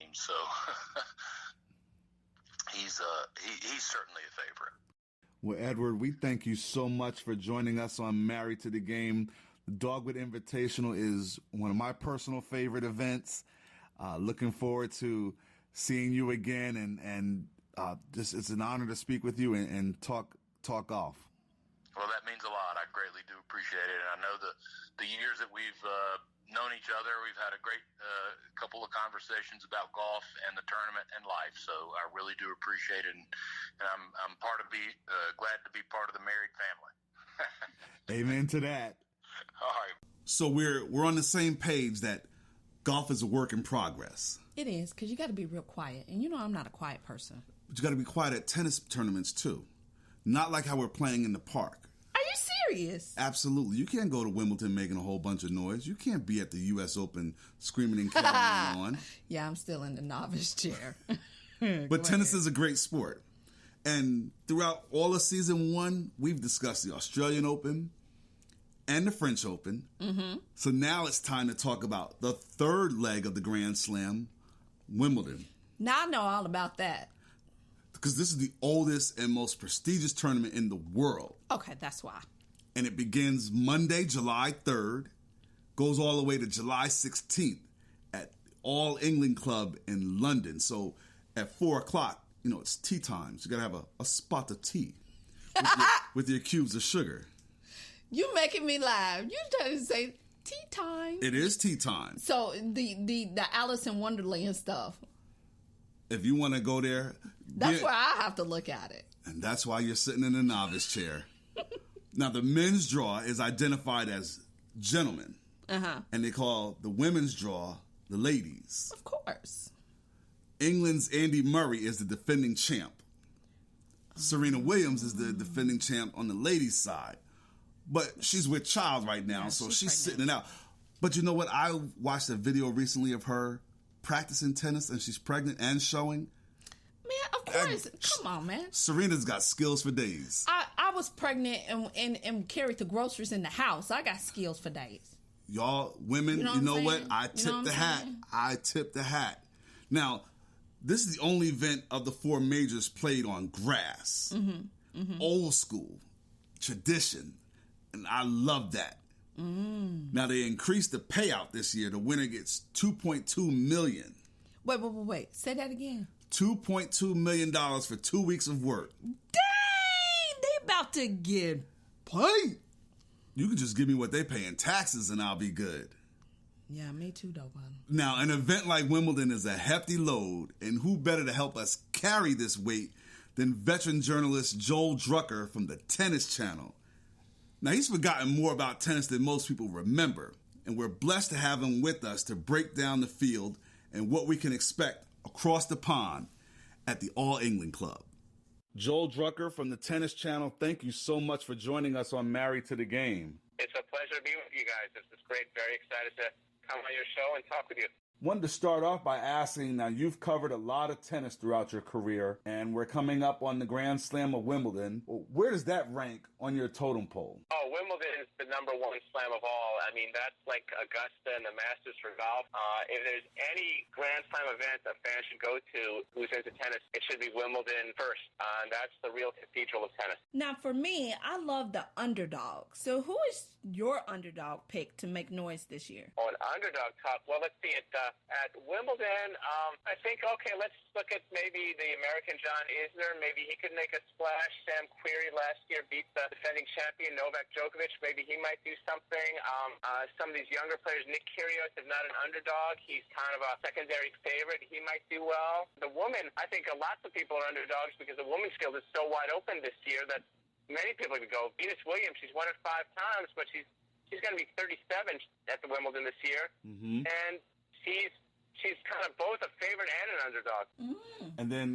teams. So he's certainly a favorite. Well, Edward, we thank you so much for joining us on Married to the Game. The Dogwood Invitational is one of my personal favorite events. Looking forward to seeing you again, and just it's an honor to speak with you and talk golf. Well, that means a lot. I greatly do appreciate it. And I know the years that we've known each other, we've had a great couple of conversations about golf and the tournament and life. So I really do appreciate it, and I'm glad to be part of the married family. Amen to that. All right. So we're on the same page that golf is a work in progress. It is, because you got to be real quiet, and I'm not a quiet person. But you got to be quiet at tennis tournaments too, not like how we're playing in the park. Are you serious? Absolutely. You can't go to Wimbledon making a whole bunch of noise. You can't be at the U.S. Open screaming and carrying on. Yeah, I'm still in the novice chair. But tennis is a great sport. And throughout all of season 1, we've discussed the Australian Open and the French Open. Mm-hmm. So now it's time to talk about the third leg of the Grand Slam, Wimbledon. Now I know all about that. Because this is the oldest and most prestigious tournament in the world. Okay, that's why. And it begins Monday, July 3rd, goes all the way to July 16th at All England Club in London. So at 4 o'clock, it's tea time. So you got to have a spot of tea with your cubes of sugar. You making me laugh. You trying to say tea time. It is tea time. So the Alice in Wonderland stuff. If you want to go there. That's where I have to look at it. And that's why you're sitting in the novice chair. Now, the men's draw is identified as gentlemen. Uh-huh. And they call the women's draw the ladies. Of course. England's Andy Murray is the defending champ. Serena Williams is the defending champ on the ladies' side. But she's with child right now, so she's sitting it out. But you know what? I watched a video recently of her practicing tennis, and she's pregnant and showing. Man, of course. Come on, man. Serena's got skills for days. I was pregnant and carried the groceries in the house. I got skills for days. Y'all, women, you know what? I tip the hat. I tip the hat. Now, this is the only event of the 4 majors played on grass. Mm-hmm. Mm-hmm. Old school. Tradition. And I love that. Mm. Now, they increased the payout this year. The winner gets $2.2 million. Wait. Say that again. $2.2 million for 2 weeks of work. Dang! They about to get paid. You can just give me what they pay in taxes and I'll be good. Yeah, me too, though, buddy. Now, an event like Wimbledon is a hefty load, and who better to help us carry this weight than veteran journalist Joel Drucker from the Tennis Channel. Now, he's forgotten more about tennis than most people remember, and we're blessed to have him with us to break down the field and what we can expect across the pond at the All England Club. Joel Drucker from the Tennis Channel, thank you so much for joining us on Married to the Game. It's a pleasure to be with you guys. This is great. Very excited to come on your show and talk with you. Wanted to start off by asking, now you've covered a lot of tennis throughout your career, and we're coming up on the Grand Slam of Wimbledon. Where does that rank on your totem pole? Oh, Wimbledon is the #1 slam of all. I mean, that's like Augusta and the Masters for golf. If there's any Grand Slam event a fan should go to who's into tennis, it should be Wimbledon first. And that's the real cathedral of tennis. Now, for me, I love the underdog. So who is your underdog pick to make noise this year? Oh, an underdog talk. Well, let's see. At Wimbledon, I think, okay, let's look at maybe the American John Isner. Maybe he could make a splash. Sam Querrey last year beat the defending champion Novak Djokovic. Maybe he might do something. Some of these younger players, Nick Kyrgios, is not an underdog. He's kind of a secondary favorite. He might do well. The woman, I think lots of people are underdogs because the women's field is so wide open this year that many people could go. Venus Williams, she's won it 5 times, but she's going to be 37 at the Wimbledon this year. Mm-hmm. And she's kind of both a favorite and an underdog. Mm. And then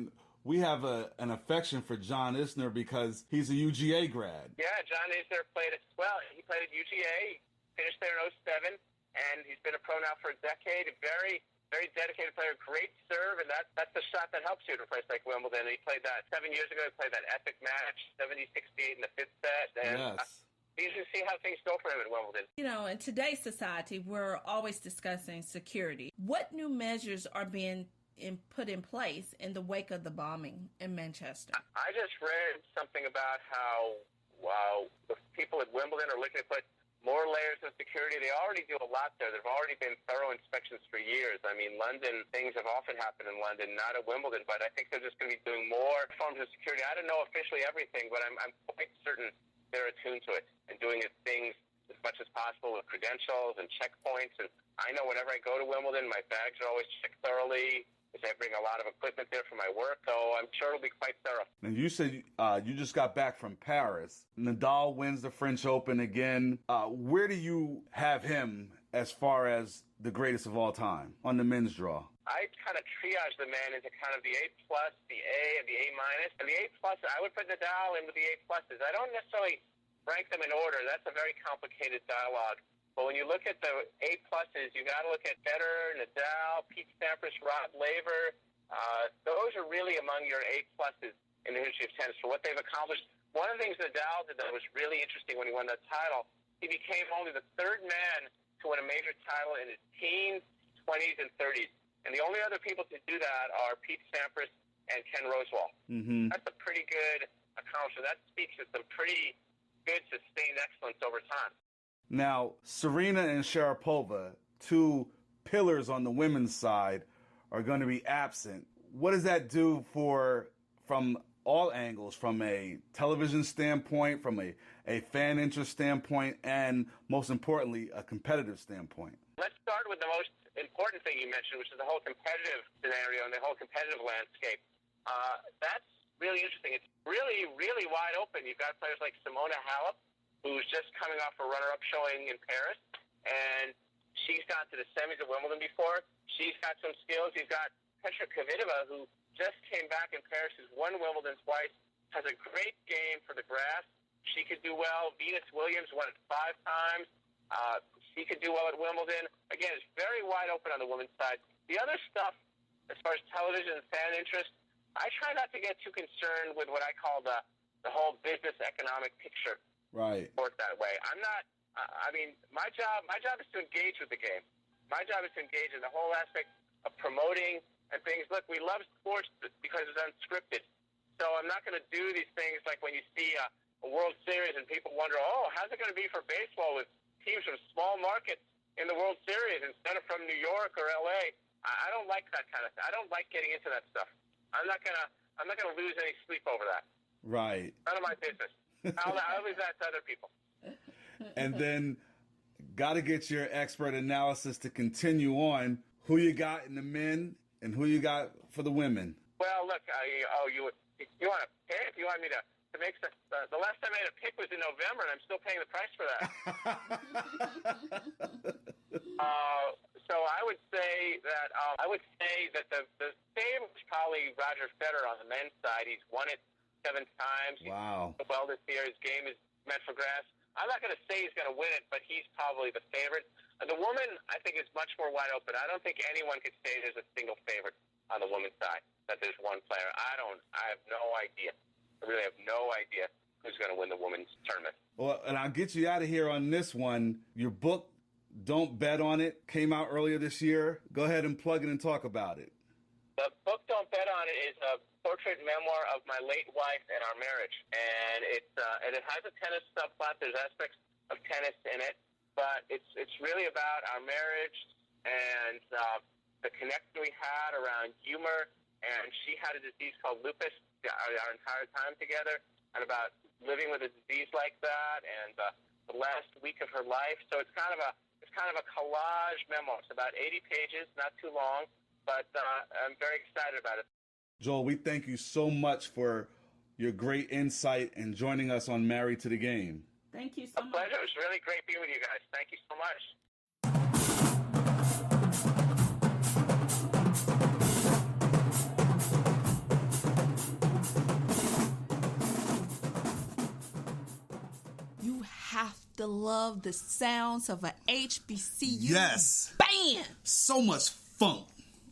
we have an affection for John Isner because he's a UGA grad. Yeah, John Isner he played at UGA, finished there in 2007, and he's been a pro now for a decade. A very, very dedicated player, great serve, and that's the shot that helps you at a place like Wimbledon. He played that 7 years ago. He played that epic match, 70-68 in the 5th set. And yes. You should see how things go for him at Wimbledon. In today's society, we're always discussing security. What new measures are being put in place in the wake of the bombing in Manchester? I just read something about how the people at Wimbledon are looking to put more layers of security. They already do a lot there. There have already been thorough inspections for years. I mean, London, things have often happened in London, not at Wimbledon, but I think they're just going to be doing more forms of security. I don't know officially everything, but I'm quite certain they're attuned to it and doing things as much as possible with credentials and checkpoints. And I know whenever I go to Wimbledon, my bags are always checked thoroughly, because I bring a lot of equipment there for my work, so I'm sure it'll be quite thorough. And you said you just got back from Paris. Nadal wins the French Open again. Where do you have him as far as the greatest of all time on the men's draw? I kind of triage the man into kind of the A+, the A, and the A-. And the A+, I would put Nadal in with the A+. I don't necessarily rank them in order. That's a very complicated dialogue. But when you look at the A+, you got to look at Federer, Nadal, Pete Sampras, Rod Laver. Those are really among your A+ in the history of tennis for what they've accomplished. One of the things Nadal did that was really interesting when he won that title, he became only the third man to win a major title in his teens, 20s, and 30s. And the only other people to do that are Pete Sampras and Ken Rosewall. Mm-hmm. That's a pretty good accomplishment. That speaks to some pretty good sustained excellence over time. Now, Serena and Sharapova, two pillars on the women's side, are going to be absent. What does that do from all angles, from a television standpoint, from a fan interest standpoint, and most importantly, a competitive standpoint? Let's start with the most important thing you mentioned, which is the whole competitive scenario and the whole competitive landscape. That's really interesting. It's really, really wide open. You've got players like Simona Halep, who's just coming off a runner-up showing in Paris, and she's gone to the semis at Wimbledon before. She's got some skills. You've got Petra Kvitova, who just came back in Paris, who's won Wimbledon twice, has a great game for the grass. She could do well. Venus Williams won it 5 times. She could do well at Wimbledon. Again, it's very wide open on the women's side. The other stuff, as far as television and fan interest, I try not to get too concerned with what I call the whole business economic picture. Right. Work that way. I'm not. I mean, my job is to engage with the game. My job is to engage in the whole aspect of promoting and things. Look, we love sports because it's unscripted. So I'm not going to do these things like when you see a World Series and people wonder, oh, how's it going to be for baseball with teams from small markets in the World Series instead of from New York or L.A. I don't like that kind of thing. I don't like getting into that stuff. I'm not gonna lose any sleep over that. Right. None of my business. I'll leave that to other people. And then, got to get your expert analysis to continue on who you got in the men and who you got for the women. Well, look, you want to pick? You want me to make the last time I made a pick was in November, and I'm still paying the price for that. So I would say that the favorite is probably Roger Federer on the men's side. He's won it 7 times. Wow. Well, this year his game is meant for grass. I'm not going to say he's going to win it, but he's probably the favorite. The woman, I think, is much more wide open. I don't think anyone could say there's a single favorite on the women's side, that there's one player. I have no idea. I really have no idea who's going to win the women's tournament. Well, and I'll get you out of here on this one. Your book, Don't Bet on It, came out earlier this year. Go ahead and plug it and talk about it. The book, Don't Bet on It, is a portrait memoir of my late wife and our marriage. And it has a tennis subplot. There's aspects of tennis in it. But it's really about our marriage and the connection we had around humor. And she had a disease called lupus our entire time together, and about living with a disease like that, and the last week of her life. So it's kind of a collage memoir. It's about 80 pages, not too long, but I'm very excited about it. Joel, we thank you so much for your great insight and joining us on Married to the Game. Thank you so much. A pleasure. It was really great being with you guys. Thank you so much. Have to love the sounds of an HBCU band. So much funk.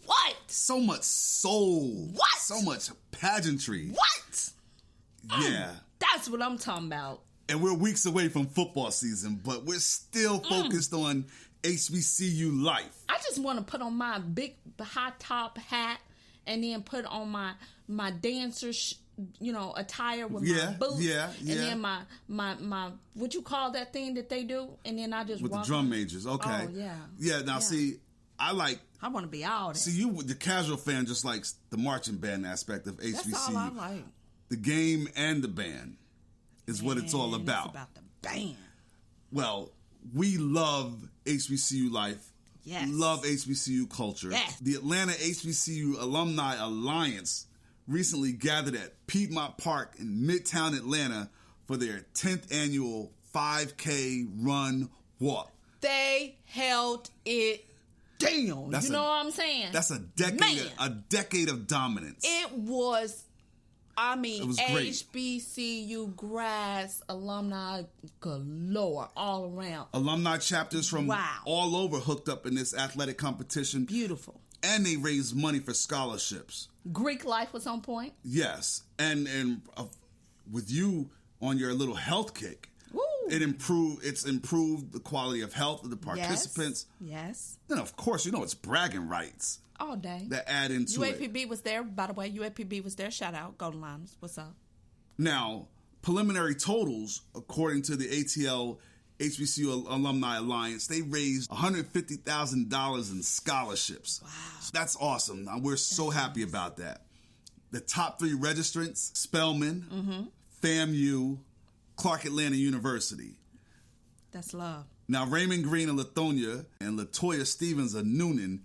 What? So much soul. What? So much pageantry. What? Yeah. That's what I'm talking about. And we're weeks away from football season, but we're still focused on HBCU life. I just want to put on my big high top hat and then put on my dancer attire with my boots, and then my what you call that thing that they do, and then I just with walk the drum majors. Okay, Now see, I want to be out. See, you, the casual fan, just likes the marching band aspect of HBCU. That's all I like. The game and the band is what it's all about. It's about the band. Well, we love HBCU life. Yes. Love HBCU culture. Yes. The Atlanta HBCU Alumni Alliance recently gathered at Piedmont Park in Midtown Atlanta for their 10th annual 5K run walk. They held it down. You know what I'm saying? That's a decade of dominance. It was, it was great. HBCU grads, alumni galore all around. Alumni chapters from all over hooked up in this athletic competition. Beautiful. And they raised money for scholarships. Greek life was on point. Yes. And with you on your little health kick, it's improved the quality of health of the participants. Yes. Then, of course, it's bragging rights. All day. That add into it. UAPB was there. By the way, UAPB was there. Shout out. Golden Liners. What's up? Now, preliminary totals, according to the ATL HBCU Alumni Alliance, they raised $150,000 in scholarships. Wow. That's awesome. We're so happy about that. The top 3 registrants, Spelman, FAMU, Clark Atlanta University. That's love. Now, Raymond Green of Lithonia and Latoya Stevens of Noonan,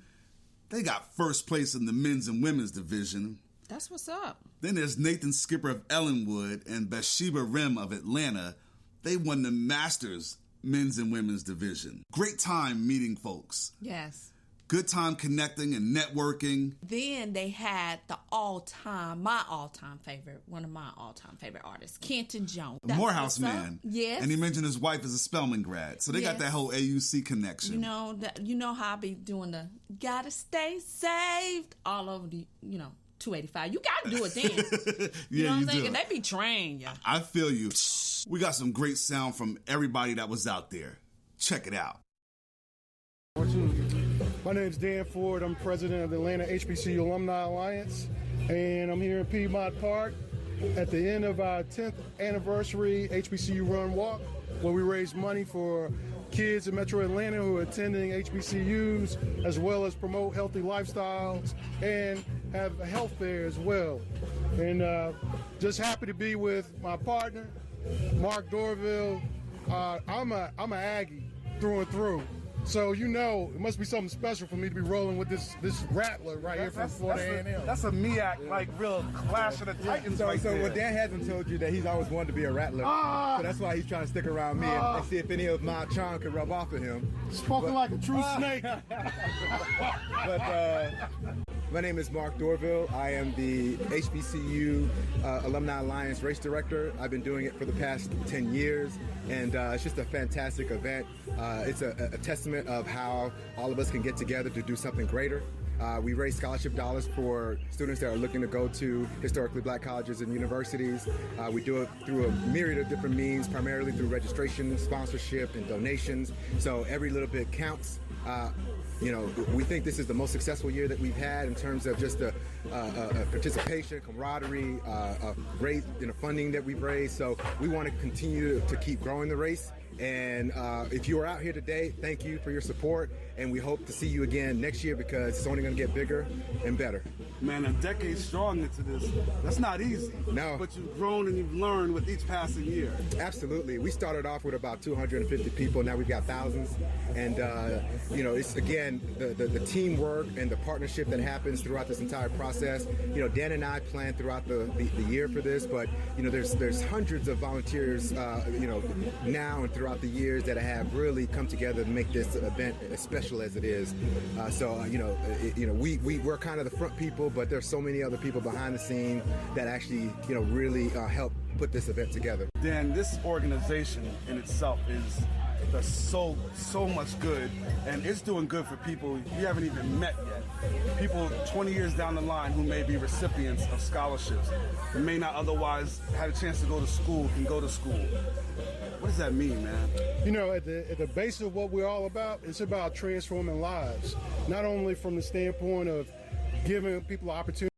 they got first place in the men's and women's division. That's what's up. Then there's Nathan Skipper of Ellenwood and Bathsheba Rim of Atlanta. They won the Masters men's and women's division. Great time meeting folks. Yes. Good time connecting and networking. Then they had one of my all-time favorite artists, Kenton Jones. The Morehouse man. Yes. And he mentioned his wife is a Spelman grad. So they got that whole AUC connection. You know how I be doing the gotta stay saved all over the, 285. You gotta do it then. You know what I'm saying? They be trained, yeah. I feel you. We got some great sound from everybody that was out there. Check it out. My name is Dan Ford. I'm president of the Atlanta HBCU Alumni Alliance, and I'm here in Piedmont Park at the end of our 10th anniversary HBCU Run Walk, where we raise money for kids in Metro Atlanta who are attending HBCUs, as well as promote healthy lifestyles and have a health fair as well. And just happy to be with my partner, Mark Dorville. I'm an Aggie through and through. So it must be something special for me to be rolling with this rattler right here from Florida A&M. That's a MEAC, real Clash of the Titans right there. So Dan hasn't told you that he's always wanted to be a rattler. So that's why he's trying to stick around me and see if any of my charm can rub off of him. Spoken like a true snake. But my name is Mark Dorville. I am the HBCU Alumni Alliance race director. I've been doing it for the past 10 years, and it's just a fantastic event. It's a testament of how all of us can get together to do something greater. We raise scholarship dollars for students that are looking to go to historically black colleges and universities. We do it through a myriad of different means, primarily through registration, sponsorship, and donations. So every little bit counts. We think this is the most successful year that we've had in terms of just the participation, camaraderie, great funding that we've raised. So we want to continue to keep growing the race. And if you are out here today, thank you for your support, and we hope to see you again next year because it's only going to get bigger and better. Man, a decade strong into this, that's not easy. No. But you've grown and you've learned with each passing year. Absolutely. We started off with about 250 people. Now we've got thousands. And, it's, again, the teamwork and the partnership that happens throughout this entire process. Dan and I planned throughout the year for this, but, there's hundreds of volunteers, now and throughout the years that have really come together to make this event as special as it is. We're kind of the front people, but there's so many other people behind the scene that actually, really help put this event together. Dan, this organization in itself does so much good, and it's doing good for people you haven't even met yet. People 20 years down the line who may be recipients of scholarships and may not otherwise have a chance to go to school can go to school. What does that mean, man? At the base of what we're all about, it's about transforming lives, not only from the standpoint of giving people opportunity